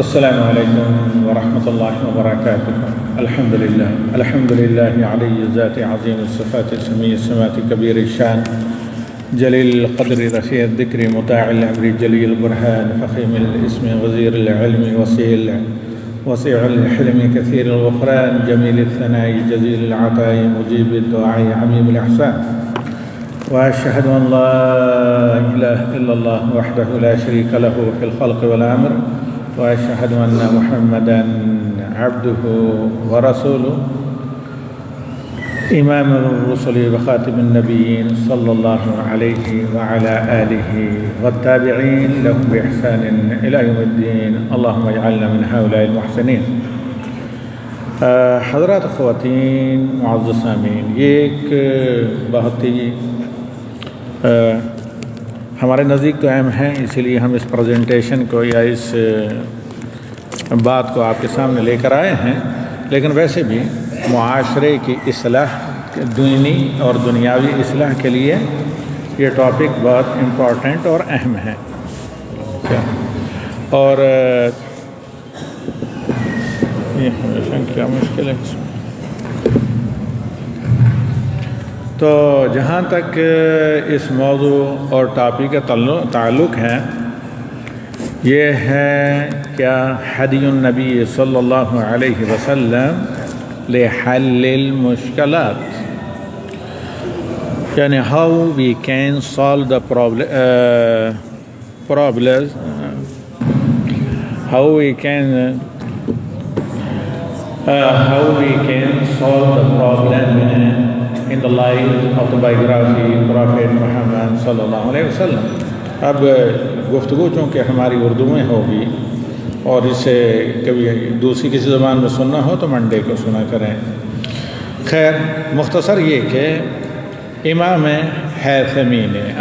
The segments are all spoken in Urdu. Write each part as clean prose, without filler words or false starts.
السلام علیکم ورحمۃ اللہ وبرکاتہ۔ الحمد للہ علی ذات عظیم الصفات سمیع السماوات کبیر الشان جلیل القدر رفیع الذکر مطاع الامر جلیل البرہان فخیم الاسم غزیر العلم وسیع الحلم کثیر الغفران جمیل الثناء جزیل العطاء مجیب الدعاء عمیم الاحسان وأشهد أن لا إله إلا الله وحده لا شريك له في الخلق والأمر وأشهد أن محمدًا عبده ورسوله إمام الرسل وخاتم النبيين صلى الله عليه وعلى آله والتابعين لهم بإحسان إلى يوم الدين اللهم اجعلنا من هؤلاء المحسنين۔ حضرات خواتین معزز سامعین، یہ ایک بہت ہی ہمارے نزدیک تو اہم ہے، اسی لیے ہم اس پریزنٹیشن کو یا اس بات کو آپ کے سامنے لے کر آئے ہیں، لیکن ویسے بھی معاشرے کی اصلاح، دینی اور دنیاوی اصلاح کے لیے یہ ٹاپک بہت امپورٹنٹ اور اہم ہے۔ اور یہ ہمیشہ کیا مشکل ہے اس میں، تو جہاں تک اس موضوع اور ٹاپک کا تعلق ہے، یہ ہے کیا ہدی النبی صلی اللہ علیہ وسلم لحل المشکلات، یعنی how we can solve the problems، how we can solve the problem in the life of the biography Prophet Muhammad صلی اللہ علیہ وسلم۔ اب گفتگو چونکہ ہماری اردو میں ہوگی اور اسے کبھی دوسری کسی زبان میں سننا ہو تو منڈے کو سنا کریں۔ خیر، مختصر یہ کہ امام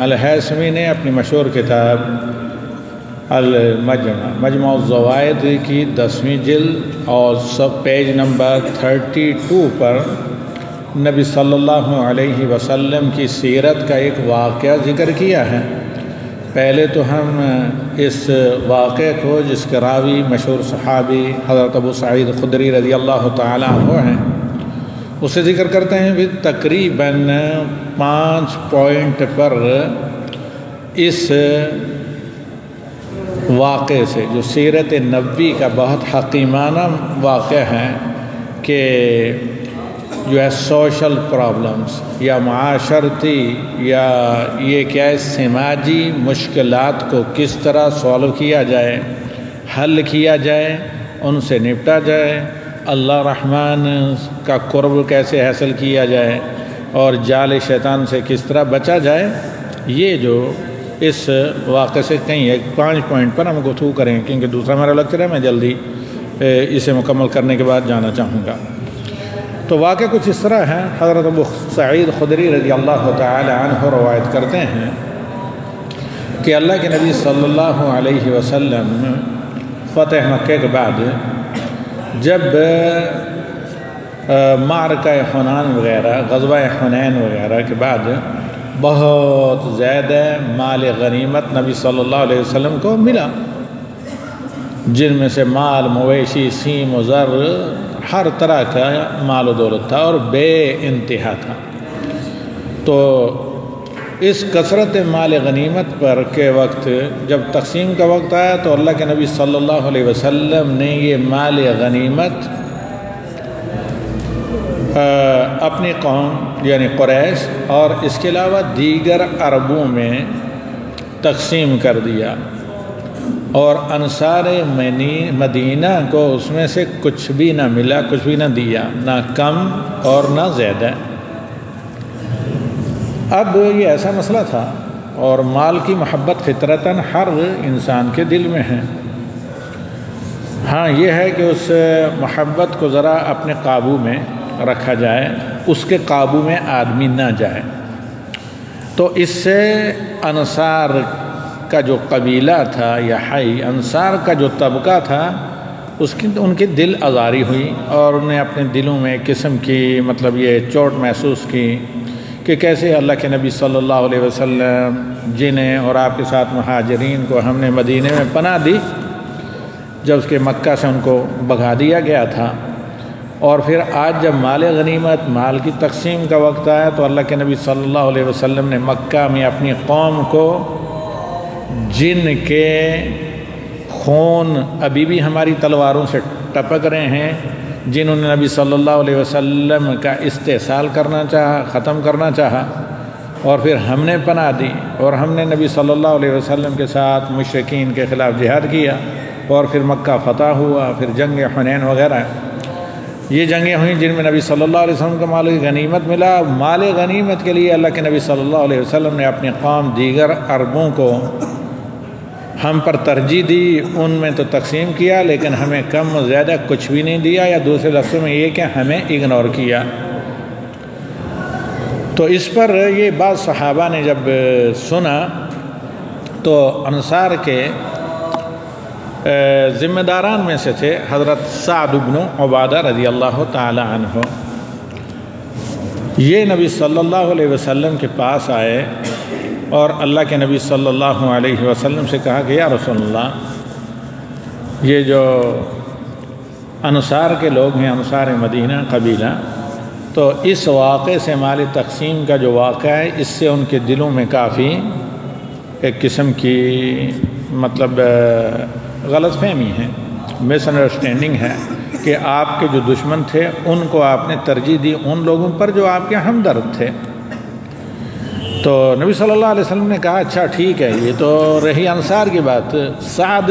الہیثمی نے اپنی مشہور کتاب مجمع الزوائد کی 10ویں جلد اور پیج نمبر 32 پر نبی صلی اللہ علیہ وسلم کی سیرت کا ایک واقعہ ذکر کیا ہے۔ پہلے تو ہم اس واقعے کو، جس کے راوی مشہور صحابی حضرت ابو سعید خدری رضی اللہ تعالیٰ عنہ ہیں، اسے ذکر کرتے ہیں۔ پھر تقریباً 5 پوائنٹ پر اس واقعے سے، جو سیرت نبوی کا بہت حکیمانہ واقعہ ہے کہ جو ہے سوشل پرابلمز یا معاشرتی یا یہ کیا ہے سماجی مشکلات کو کس طرح سولو کیا جائے، حل کیا جائے، ان سے نپٹا جائے، اللہ رحمان کا قرب کیسے حاصل کیا جائے اور جال شیطان سے کس طرح بچا جائے، یہ جو اس واقعے سے کہیں 5 پوائنٹ پر ہم گفتگو کریں گے، کیونکہ دوسرا میرا لیکچر ہے، میں جلدی اسے مکمل کرنے کے بعد جانا چاہوں گا۔ تو واقعہ کچھ اس طرح ہے۔ حضرت ابو سعید خدری رضی اللہ تعالی عنہ روایت کرتے ہیں کہ اللہ کے نبی صلی اللہ علیہ وسلم فتح مکہ کے بعد جب معرکہ حنین وغیرہ، غزوہ حنین وغیرہ کے بعد بہت زیادہ مال غنیمت نبی صلی اللہ علیہ وسلم کو ملا، جن میں سے مال، مویشی، سیم و زر، ہر طرح کا مال و دولت تھا اور بے انتہا تھا۔ تو اس کثرت مال غنیمت پر کے وقت جب تقسیم کا وقت آیا تو اللہ کے نبی صلی اللہ علیہ وسلم نے یہ مال غنیمت اپنی قوم یعنی قریش اور اس کے علاوہ دیگر عربوں میں تقسیم کر دیا، اور انصار مدینہ کو اس میں سے کچھ بھی نہ ملا، کچھ بھی نہ دیا، نہ کم اور نہ زیادہ۔ اب یہ ایسا مسئلہ تھا، اور مال کی محبت فطرتاً ہر انسان کے دل میں ہے۔ ہاں یہ ہے کہ اس محبت کو ذرا اپنے قابو میں رکھا جائے، اس کے قابو میں آدمی نہ جائے۔ تو اس سے انصار کا جو قبیلہ تھا یا حی، انصار کا جو طبقہ تھا، ان کی دل آزاری ہوئی، اور انہیں اپنے دلوں میں ایک قسم کی یہ چوٹ محسوس کی کہ کیسے اللہ کے نبی صلی اللہ علیہ وسلم جنہیں اور آپ کے ساتھ مہاجرین کو ہم نے مدینے میں پناہ دی، جب اس کے مکہ سے ان کو بھگا دیا گیا تھا، اور پھر آج جب مال غنیمت، مال کی تقسیم کا وقت آیا تو اللہ کے نبی صلی اللہ علیہ وسلم نے مکہ میں اپنی قوم کو، جن کے خون ابھی بھی ہماری تلواروں سے ٹپک رہے ہیں، جنہوں نے نبی صلی اللہ علیہ وسلم کا استحصال کرنا چاہا، ختم کرنا چاہا، اور پھر ہم نے پناہ دی اور ہم نے نبی صلی اللہ علیہ وسلم کے ساتھ مشرکین کے خلاف جہاد کیا، اور پھر مکہ فتح ہوا، پھر جنگ حنین وغیرہ، یہ جنگیں ہوئیں جن میں نبی صلی اللہ علیہ وسلم کو مال غنیمت ملا۔ مال غنیمت کے لیے اللہ کے نبی صلی اللہ علیہ وسلم نے اپنی قوم دیگر عربوں کو ہم پر ترجیح دی، ان میں تو تقسیم کیا لیکن ہمیں کم و زیادہ کچھ بھی نہیں دیا، یا دوسرے لفظوں میں یہ کہ ہمیں اگنور کیا۔ تو اس پر یہ بات صحابہ نے جب سنا تو انصار کے ذمہ داران میں سے تھے حضرت سعد بن عبادہ رضی اللہ تعالی عنہ، یہ نبی صلی اللہ علیہ وسلم کے پاس آئے اور اللہ کے نبی صلی اللہ علیہ وسلم سے کہا کہ یا رسول اللہ، یہ جو انصار کے لوگ ہیں، انصار مدینہ قبیلہ، تو اس واقعے سے مال تقسیم کا جو واقعہ ہے، اس سے ان کے دلوں میں کافی ایک قسم کی مطلب غلط فہمی ہے، مس انڈرسٹینڈنگ ہے کہ آپ کے جو دشمن تھے ان کو آپ نے ترجیح دی ان لوگوں پر جو آپ کے ہمدرد تھے۔ تو نبی صلی اللہ علیہ وسلم نے کہا اچھا ٹھیک ہے، یہ تو رہی انصار کی بات، سعد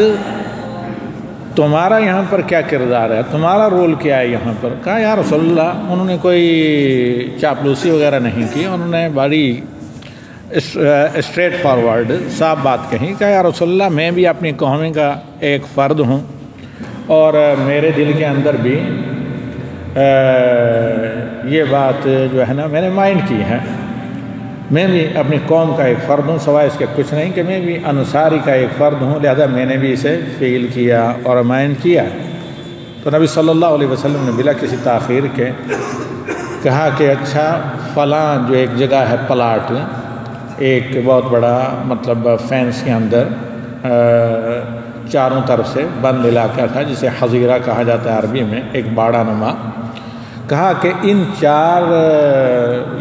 تمہارا یہاں پر کیا کردار ہے، تمہارا رول کیا ہے یہاں پر؟ کہا یا رسول اللہ، انہوں نے کوئی چاپلوسی وغیرہ نہیں کی، انہوں نے بڑی اسٹریٹ فارورڈ صاف بات کہی۔ کہا یا رسول اللہ، میں بھی اپنی قوم کا ایک فرد ہوں، اور میرے دل کے اندر بھی یہ بات جو ہے نا میں نے مائنڈ کی ہے، میں بھی اپنی قوم کا ایک فرد ہوں، سوائے اس کے کچھ نہیں کہ میں بھی انصاری کا ایک فرد ہوں، لہذا میں نے بھی اسے فیل کیا اور مائنڈ کیا۔ تو نبی صلی اللہ علیہ وسلم نے بلا کسی تاخیر کے کہا کہ اچھا فلاں جو ایک جگہ ہے پلاٹ، ایک بہت بڑا مطلب فینس کے اندر چاروں طرف سے بند علاقہ تھا جسے حظیرہ کہا جاتا ہے عربی میں، ایک باڑہ نما۔ کہا کہ ان چار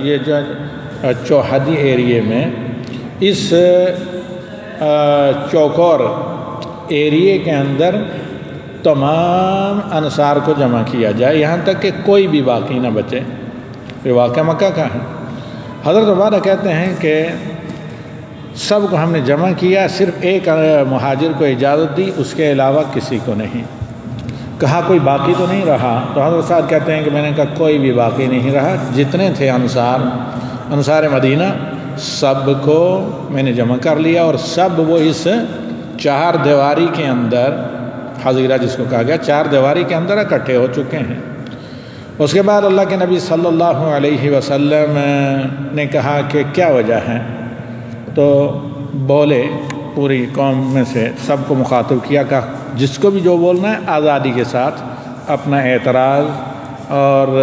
یہ جو چوہدی ایریے میں اس چوکور ایریے کے اندر تمام انصار کو جمع کیا جائے، یہاں تک کہ کوئی بھی باقی نہ بچے۔ یہ واقعہ مکہ کا ہے۔ حضرت عبادہ کہتے ہیں کہ سب کو ہم نے جمع کیا، صرف ایک مہاجر کو اجازت دی، اس کے علاوہ کسی کو نہیں۔ کہا کوئی باقی تو نہیں رہا؟ تو حضرت صاحب کہتے ہیں کہ میں نے کہا کوئی بھی باقی نہیں رہا، جتنے تھے انصار مدینہ سب کو میں نے جمع کر لیا، اور سب وہ اس چار دیواری کے اندر، حظیرہ جس کو کہا گیا، چار دیواری کے اندر اکٹھے ہو چکے ہیں۔ اس کے بعد اللہ کے نبی صلی اللہ علیہ وسلم نے کہا کہ کیا وجہ ہے؟ تو بولے، پوری قوم میں سے سب کو مخاطب کیا، کہ جس کو بھی جو بولنا ہے آزادی کے ساتھ اپنا اعتراض اور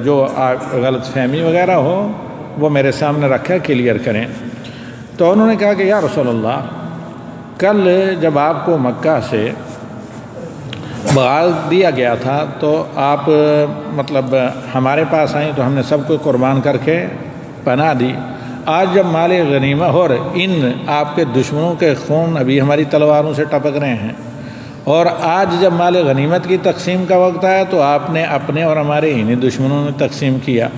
جو غلط فہمی وغیرہ ہو وہ میرے سامنے رکھے، کلیئر کریں۔ تو انہوں نے کہا کہ یا رسول اللہ، کل جب آپ کو مکہ سے بغاز دیا گیا تھا تو آپ مطلب ہمارے پاس آئیں تو ہم نے سب کو قربان کر کے پناہ دی۔ آج جب مال غنیمت اور ان آپ کے دشمنوں کے خون ابھی ہماری تلواروں سے ٹپک رہے ہیں، اور آج جب مال غنیمت کی تقسیم کا وقت آیا تو آپ نے اپنے اور ہمارے انہیں دشمنوں میں تقسیم کیا۔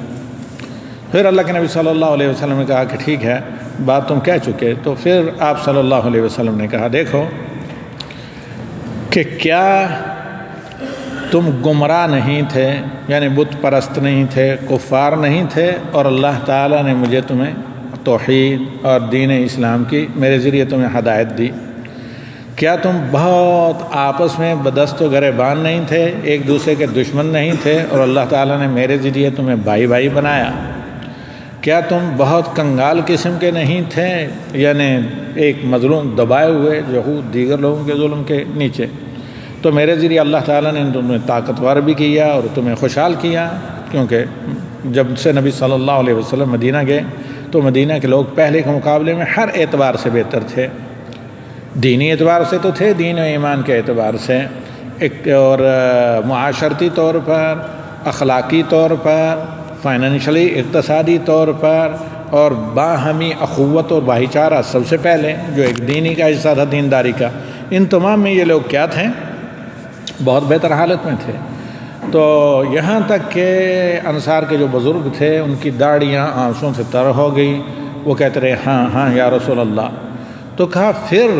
پھر اللہ کے نبی صلی اللہ علیہ وسلم نے کہا کہ ٹھیک ہے، بات تم کہہ چکے۔ تو پھر آپ صلی اللہ علیہ وسلم نے کہا دیکھو کہ کیا تم گمراہ نہیں تھے، یعنی بت پرست نہیں تھے، کفار نہیں تھے، اور اللہ تعالیٰ نے مجھے تمہیں توحید اور دین اسلام کی میرے ذریعے تمہیں ہدایت دی؟ کیا تم بہت آپس میں بدست و گریبان نہیں تھے، ایک دوسرے کے دشمن نہیں تھے، اور اللہ تعالیٰ نے میرے ذریعے تمہیں بھائی بھائی بنایا؟ کیا تم بہت کنگال قسم کے نہیں تھے، یعنی ایک مظلوم دبائے ہوئے یہود دیگر لوگوں کے ظلم کے نیچے؟ تو میرے ذریعے اللہ تعالیٰ نے تمہیں طاقتور بھی کیا اور تمہیں خوشحال کیا، کیونکہ جب سے نبی صلی اللہ علیہ وسلم مدینہ گئے تو مدینہ کے لوگ پہلے کے مقابلے میں ہر اعتبار سے بہتر تھے۔ دینی اعتبار سے تو تھے، دین و ایمان کے اعتبار سے، ایک اور معاشرتی طور پر، اخلاقی طور پر، فائنینشلی اقتصادی طور پر، اور باہمی اخوت اور بھائی چارہ سب سے پہلے جو ایک دینی کا حصہ تھا، دینداری کا، ان تمام میں یہ لوگ کیا تھے؟ بہت بہتر حالت میں تھے۔ تو یہاں تک کہ انصار کے جو بزرگ تھے ان کی داڑھیاں آنسوں سے تر ہو گئی، وہ کہتے رہے ہاں ہاں یا رسول اللہ۔ تو کہا پھر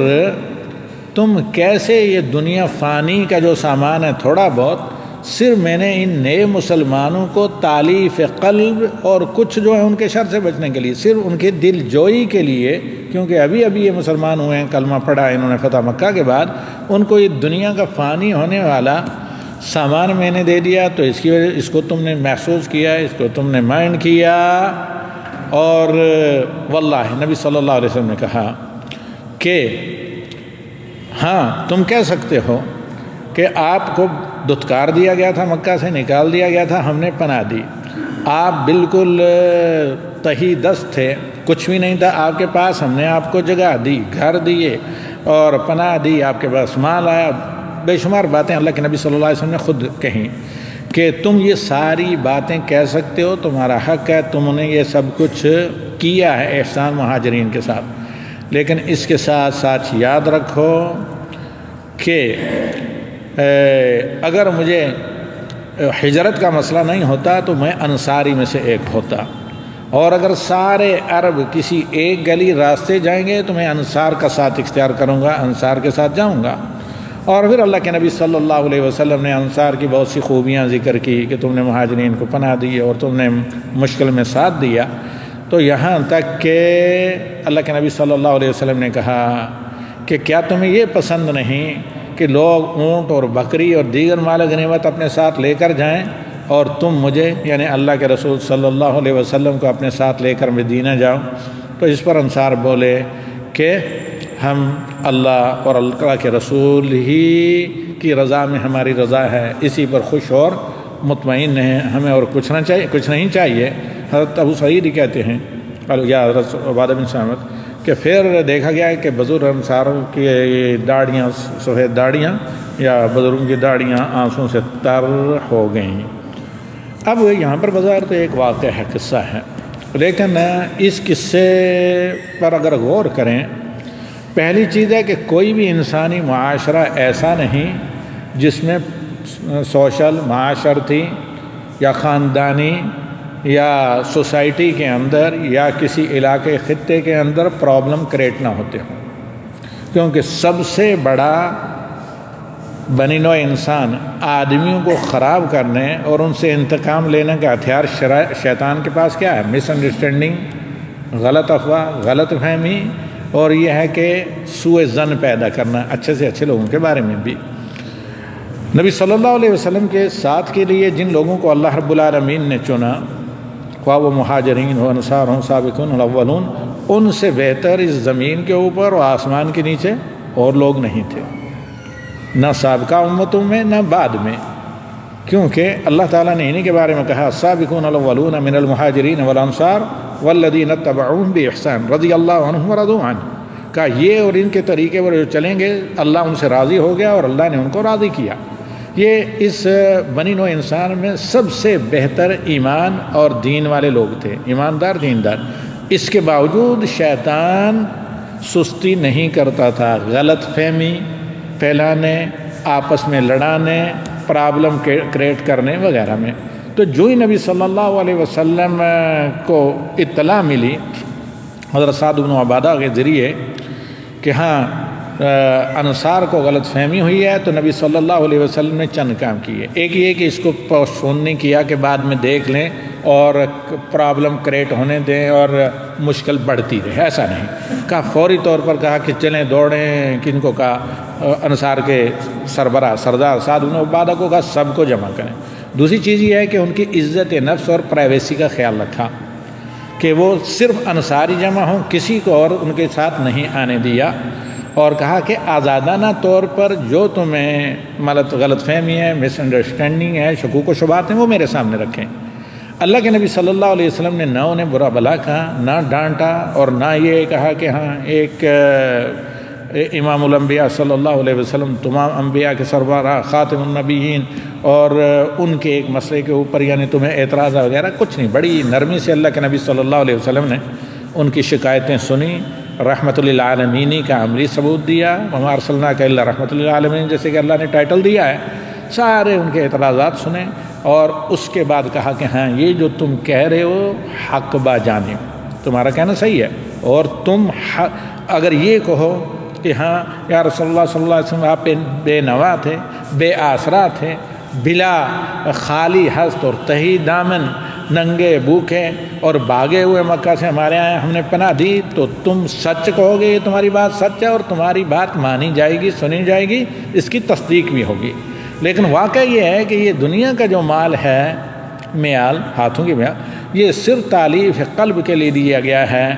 تم کیسے یہ دنیا فانی کا جو سامان ہے تھوڑا بہت، صرف میں نے ان نئے مسلمانوں کو تالیف قلب اور کچھ جو ہے ان کے شر سے بچنے کے لیے، صرف ان کے دل جوئی کے لیے، کیونکہ ابھی یہ مسلمان ہوئے ہیں، کلمہ پڑھا انہوں نے فتح مکہ کے بعد، ان کو یہ دنیا کا فانی ہونے والا سامان میں نے دے دیا، تو اس کی وجہ اس کو تم نے محسوس کیا، اس کو تم نے مائنڈ کیا۔ اور واللہ نبی صلی اللہ علیہ وسلم نے کہا کہ ہاں تم کہہ سکتے ہو کہ آپ کو دھتکار دیا گیا تھا، مکہ سے نکال دیا گیا تھا، ہم نے پناہ دی، آپ بالکل تہی دست تھے، کچھ بھی نہیں تھا آپ کے پاس، ہم نے آپ کو جگہ دی، گھر دیے اور پناہ دی، آپ کے پاس مال آیا، بے شمار باتیں اللہ کے نبی صلی اللہ علیہ وسلم نے خود کہیں کہ تم یہ ساری باتیں کہہ سکتے ہو، تمہارا حق ہے، تم نے یہ سب کچھ کیا ہے احسان مہاجرین کے ساتھ، لیکن اس کے ساتھ ساتھ یاد رکھو کہ اگر مجھے ہجرت کا مسئلہ نہیں ہوتا تو میں انصاری میں سے ایک ہوتا، اور اگر سارے عرب کسی ایک گلی راستے جائیں گے تو میں انصار کا ساتھ اختیار کروں گا، انصار کے ساتھ جاؤں گا۔ اور پھر اللہ کے نبی صلی اللہ علیہ وسلم نے انصار کی بہت سی خوبیاں ذکر کی کہ تم نے مہاجرین کو پناہ دی اور تم نے مشکل میں ساتھ دیا، تو یہاں تک کہ اللہ کے نبی صلی اللہ علیہ وسلم نے کہا کہ کیا تمہیں یہ پسند نہیں کہ لوگ اونٹ اور بکری اور دیگر مال غنیمت اپنے ساتھ لے کر جائیں اور تم مجھے یعنی اللہ کے رسول صلی اللہ علیہ وسلم کو اپنے ساتھ لے کر مدینہ جاؤ؟ تو اس پر انصار بولے کہ ہم اللہ اور اللہ کے رسول ہی کی رضا میں ہماری رضا ہے، اسی پر خوش اور مطمئن ہیں، ہمیں اور کچھ نہیں چاہیے۔ حضرت ابو سعید ہی کہتے ہیں یا حضرت عبادہ بن صامت کہ پھر دیکھا گیا کہ بزرگ انصاروں کی داڑھیاں، سفید داڑھیاں یا بزرگوں کی داڑھیاں آنسوں سے تر ہو گئیں۔ اب یہاں پر بظاہر تو ایک واقعہ ہے، قصہ ہے، لیکن اس قصے پر اگر غور کریں، پہلی چیز ہے کہ کوئی بھی انسانی معاشرہ ایسا نہیں جس میں سوشل، معاشرتی یا خاندانی یا سوسائٹی کے اندر یا کسی علاقے خطے کے اندر پرابلم کریٹ نہ ہوتے ہوں، کیونکہ سب سے بڑا بنی نوع انسان آدمیوں کو خراب کرنے اور ان سے انتقام لینے کا ہتھیار شیطان کے پاس کیا ہے؟ مس انڈرسٹینڈنگ، غلط افواہ، غلط فہمی، اور یہ ہے کہ سوء ظن پیدا کرنا اچھے سے اچھے لوگوں کے بارے میں بھی۔ نبی صلی اللہ علیہ وسلم کے ساتھ کے لیے جن لوگوں کو اللہ رب العالمین نے چنا، خواہ وہ مہاجرین ہو، انصار ہوں، سابقون الاولون، ان سے بہتر اس زمین کے اوپر اور آسمان کے نیچے اور لوگ نہیں تھے، نہ سابقہ امتوں میں نہ بعد میں، کیونکہ اللہ تعالیٰ نے انہی کے بارے میں کہا السابقون الاولون من المہاجرین والانصار والذین اتبعوہم باحسان رضی اللہ عنہم ورضوا عنہ، کہا یہ اور ان کے طریقے پر جو چلیں گے اللہ ان سے راضی ہو گیا اور اللہ نے ان کو راضی کیا۔ یہ اس بنی نوع انسان میں سب سے بہتر ایمان اور دین والے لوگ تھے، ایماندار، دیندار۔ اس کے باوجود شیطان سستی نہیں کرتا تھا، غلط فہمی پھیلانے، آپس میں لڑانے، پرابلم کریٹ کرنے وغیرہ میں۔ تو جو ہی نبی صلی اللہ علیہ وسلم کو اطلاع ملی حضرت سعد بن عبادہ کے ذریعے کہ ہاں انصار کو غلط فہمی ہوئی ہے، تو نبی صلی اللہ علیہ وسلم نے چند کام کیے۔ ایک یہ کہ اس کو پوسٹ پون نہیں کیا کہ بعد میں دیکھ لیں اور پرابلم کریٹ ہونے دیں اور مشکل بڑھتی رہے، ایسا نہیں کہا، فوری طور پر کہا کہ چلیں دوڑیں، کن کو کہا؟ انصار کے سربراہ سردار سعد بن عبادہ کو کہا سب کو جمع کریں۔ دوسری چیز یہ ہے کہ ان کی عزت نفس اور پرائیویسی کا خیال رکھا کہ وہ صرف انصاری جمع ہوں، کسی کو اور ان کے ساتھ نہیں آنے دیا، اور کہا کہ آزادانہ طور پر جو تمہیں غلط فہمی ہے، مس انڈرسٹینڈنگ ہے، شکوک و شبہات ہیں، وہ میرے سامنے رکھیں۔ اللہ کے نبی صلی اللہ علیہ وسلم نے نہ انہیں برا بھلا کہا، نہ ڈانٹا، اور نہ یہ کہا کہ ہاں ایک امام الانبیاء صلی اللہ علیہ وسلم تمام انبیاء کے سربراہ خاتم النبیین، اور ان کے ایک مسئلے کے اوپر یعنی تمہیں اعتراض وغیرہ کچھ نہیں، بڑی نرمی سے اللہ کے نبی صلی اللہ علیہ وسلم نے ان کی شکایتیں سنی، رحمت للعالمین کا عملی ثبوت دیا، وما ارسلناک الا رحمت للعالمین جیسے کہ اللہ نے ٹائٹل دیا ہے، سارے ان کے اعتراضات سنے، اور اس کے بعد کہا کہ ہاں یہ جو تم کہہ رہے ہو حق با جانب، تمہارا کہنا صحیح ہے، اور تم اگر یہ کہو کہ ہاں یا رسول اللہ صلی اللہ علیہ وسلم آپ بے نوا تھے، بے آسرا تھے، بلا خالی ہست اور تہی دامن، ننگے بھوکے اور بھاگے ہوئے مکہ سے ہمارے یہاں ہم نے پناہ دی، تو تم سچ کہو گے یہ تمہاری بات سچ ہے اور تمہاری بات مانی جائے گی، سنی جائے گی، اس کی تصدیق بھی ہوگی۔ لیکن واقعہ یہ ہے کہ یہ دنیا کا جو مال ہے، میال، ہاتھوں کی میال، یہ صرف تالیف قلب کے لیے دیا گیا ہے،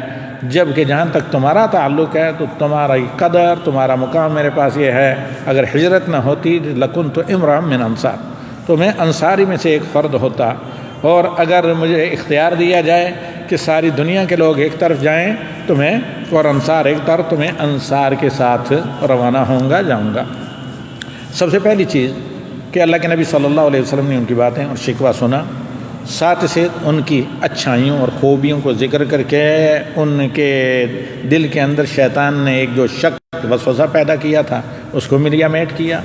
جبکہ جہاں تک تمہارا تعلق ہے تو تمہارا قدر، تمہارا مقام میرے پاس یہ ہے، اگر ہجرت نہ ہوتی لکنت امرا من انصار، تو میں انصاری میں سے ایک فرد ہوتا، اور اگر مجھے اختیار دیا جائے کہ ساری دنیا کے لوگ ایک طرف جائیں تو میں اور انصار ایک طرف، تو میں انصار کے ساتھ روانہ ہوں گا، جاؤں گا۔ سب سے پہلی چیز کہ اللہ کے نبی صلی اللہ علیہ وسلم نے ان کی باتیں اور شکوہ سنا، ساتھ سے ان کی اچھائیوں اور خوبیوں کو ذکر کر کے ان کے دل کے اندر شیطان نے ایک جو شک وسوسہ پیدا کیا تھا اس کو ملیا میٹ کیا،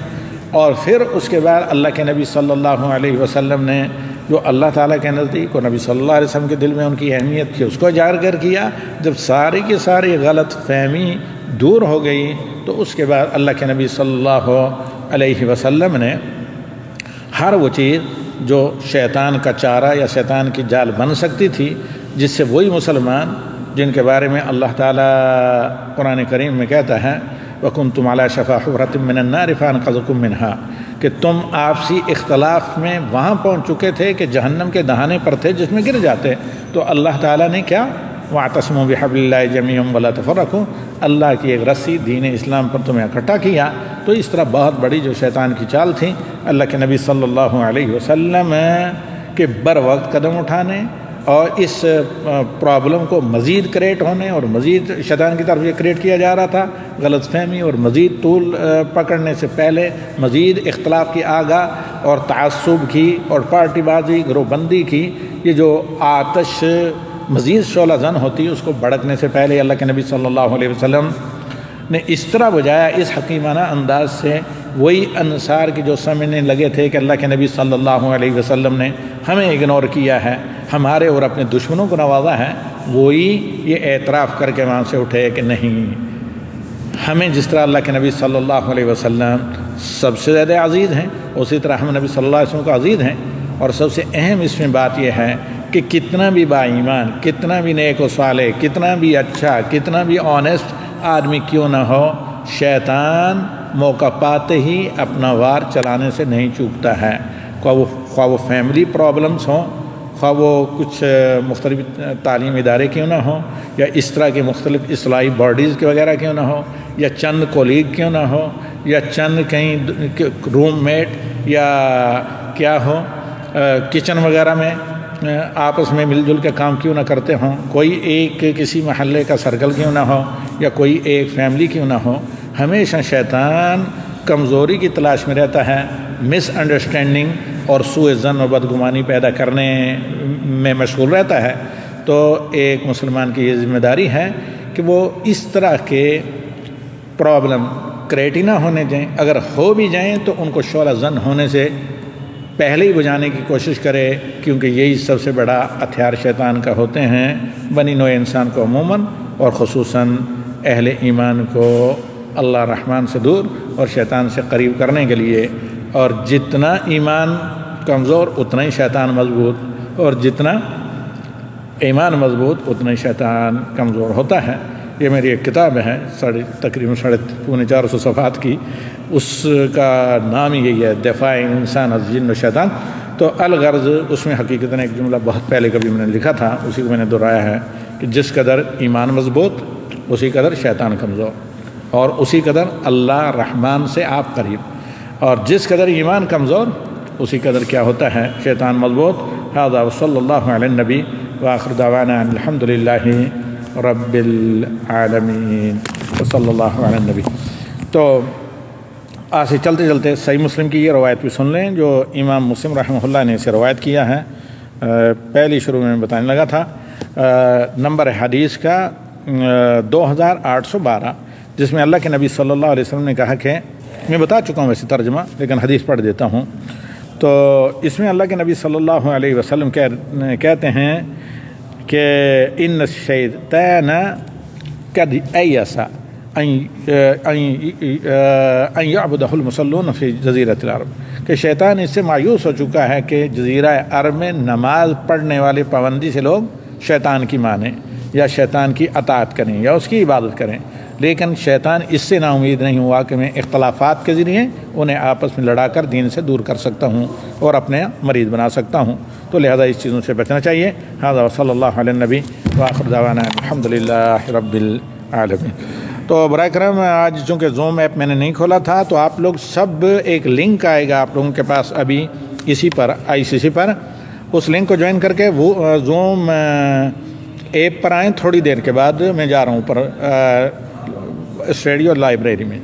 اور پھر اس کے بعد اللہ کے نبی صلی اللہ علیہ وسلم نے جو اللہ تعالیٰ کے نزدیک اور نبی صلی اللہ علیہ وسلم کے دل میں ان کی اہمیت تھی اس کو اجاگر کیا۔ جب ساری کی ساری غلط فہمی دور ہو گئی تو اس کے بعد اللہ کے نبی صلی اللہ علیہ وسلم نے ہر وہ چیز جو شیطان کا چارہ یا شیطان کی جال بن سکتی تھی، جس سے وہی مسلمان جن کے بارے میں اللہ تعالیٰ قرآن کریم میں کہتا ہے وَكُنْتُمْ عَلَىٰ شَفَا حُفْرَةٍ مِّنَ النَّارِ فَأَنْقَذَكُم مِّنْهَا، کہ تم آپسی اختلاف میں وہاں پہنچ چکے تھے کہ جہنم کے دہانے پر تھے جس میں گر جاتے، تو اللہ تعالیٰ نے کیا وَاعْتَصِمُوا بِحَبْلِ اللَّهِ جَمِيعًا وَلَا تَفَرَّقُوا، اللہ کی ایک رسی دین اسلام پر تمہیں اکٹھا کیا۔ تو اس طرح بہت بڑی جو شیطان کی چال تھی، اللہ کے نبی صلی اللہ علیہ وسلم کے بر وقت قدم اٹھانے اور اس پرابلم کو مزید کریٹ ہونے اور مزید شیطان کی طرف یہ کریٹ کیا جا رہا تھا، غلط فہمی اور مزید طول پکڑنے سے پہلے مزید اختلاف کی آگاہ اور تعصب کی اور پارٹی بازی گروہ بندی کی یہ جو آتش مزید شعلہ زن ہوتی اس کو بھڑکنے سے پہلے اللہ کے نبی صلی اللہ علیہ وسلم نے اس طرح بجایا، اس حکیمانہ انداز سے، وہی انصار کی جو سمجھنے لگے تھے کہ اللہ کے نبی صلی اللہ علیہ وسلم نے ہمیں اگنور کیا ہے، ہمارے اور اپنے دشمنوں کو نوازا ہے، وہی یہ اعتراف کر کے وہاں سے اٹھے کہ نہیں، ہمیں جس طرح اللہ کے نبی صلی اللہ علیہ وسلم سب سے زیادہ عزیز ہیں اسی طرح ہم نبی صلی اللہ علیہ وسلم کو عزیز ہیں، اور سب سے اہم اس میں بات یہ ہے کہ کتنا بھی با ایمان، کتنا بھی نیک و صالح، کتنا بھی اچھا، کتنا بھی آنیسٹ آدمی کیوں نہ ہو، شیطان موقع پاتے ہی اپنا وار چلانے سے نہیں چوکتا ہے، خواہ وہ فیملی پرابلمس ہوں، خواہ وہ کچھ مختلف تعلیم ادارے کیوں نہ ہوں، یا اس طرح کے مختلف اصلاحی باڈیز کے وغیرہ کیوں نہ ہو، یا چند کولیگ کیوں نہ ہو، یا چند کہیں روم میٹ یا کیا ہو، کچن وغیرہ میں آپس میں مل جل کے کام کیوں نہ کرتے ہوں، کوئی ایک کسی محلے کا سرکل کیوں نہ ہو، یا کوئی ایک فیملی کیوں نہ ہو، ہمیشہ شیطان کمزوری کی تلاش میں رہتا ہے، مس انڈرسٹینڈنگ اور سوء ظن و بدگمانی پیدا کرنے میں مشغول رہتا ہے۔ تو ایک مسلمان کی یہ ذمہ داری ہے کہ وہ اس طرح کے پرابلم کریٹ ہی نہ ہونے دیں، اگر ہو بھی جائیں تو ان کو شعلہ زن ہونے سے پہلے ہی بجانے کی کوشش کرے، کیونکہ یہی سب سے بڑا ہتھیار شیطان کا ہوتے ہیں بنی نوع انسان کو عموماً اور خصوصاً اہل ایمان کو اللہ رحمان سے دور اور شیطان سے قریب کرنے کے لیے۔ اور جتنا ایمان کمزور اتنا ہی شیطان مضبوط، اور جتنا ایمان مضبوط اتنا ہی شیطان کمزور ہوتا ہے۔ یہ میری ایک کتاب ہے تقریباً 450 صفحات کی، اس کا نام ہی یہی ہے دفاع انسان از جن و شیطان۔ تو الغرض اس میں حقیقتاً ایک جملہ بہت پہلے کبھی میں نے لکھا تھا، اسی کو میں نے دہرایا ہے کہ جس قدر ایمان مضبوط اسی قدر شیطان کمزور، اور اسی قدر اللہ رحمان سے آپ قریب، اور جس قدر ایمان کمزور اسی قدر کیا ہوتا ہے شیطان مضبوط۔ ھذا وصلی اللہ علی النبی وآخر دعوانا الحمد للہ رب العالمین وصلی اللہ علی النبی۔ تو آج چلتے چلتے صحیح مسلم کی یہ روایت بھی سن لیں جو امام مسلم رحمہ اللہ نے اسے روایت کیا ہے. پہلی شروع میں بتانے لگا تھا نمبر حدیث کا 2812، جس میں اللہ کے نبی صلی اللہ علیہ وسلم نے کہا کہ میں بتا چکا ہوں ویسے ترجمہ، لیکن حدیث پڑھ دیتا ہوں. تو اس میں اللہ کے نبی صلی اللہ علیہ وسلم کہتے ہیں کہ ان الشیطان قد ایس ان یعبدہ المصلون فی جزیرۃ العرب، کہ شیطان اس سے مایوس ہو چکا ہے کہ جزیرہ عرب میں نماز پڑھنے والے پابندی سے لوگ شیطان کی مانیں یا شیطان کی اطاعت کریں یا اس کی عبادت کریں. لیکن شیطان اس سے نا امید نہیں ہوا کہ میں اختلافات کے ذریعے انہیں آپس میں لڑا کر دین سے دور کر سکتا ہوں اور اپنے مریض بنا سکتا ہوں. تو لہذا اس چیزوں سے بچنا چاہیے. ھذا وصلی اللہ علی النبی وآخر دعوانا الحمد للہ رب العالمین. تو برائے کرم آج چونکہ زوم ایپ میں نے نہیں کھولا تھا تو آپ لوگ سب ایک لنک آئے گا آپ لوگوں کے پاس ابھی اسی پر ICC پر، اس لنک کو جوائن کر کے وہ زوم ایپ پر آئیں. تھوڑی دیر کے بعد میں جا رہا ہوں پر اسٹوڈیو لائبریری میں.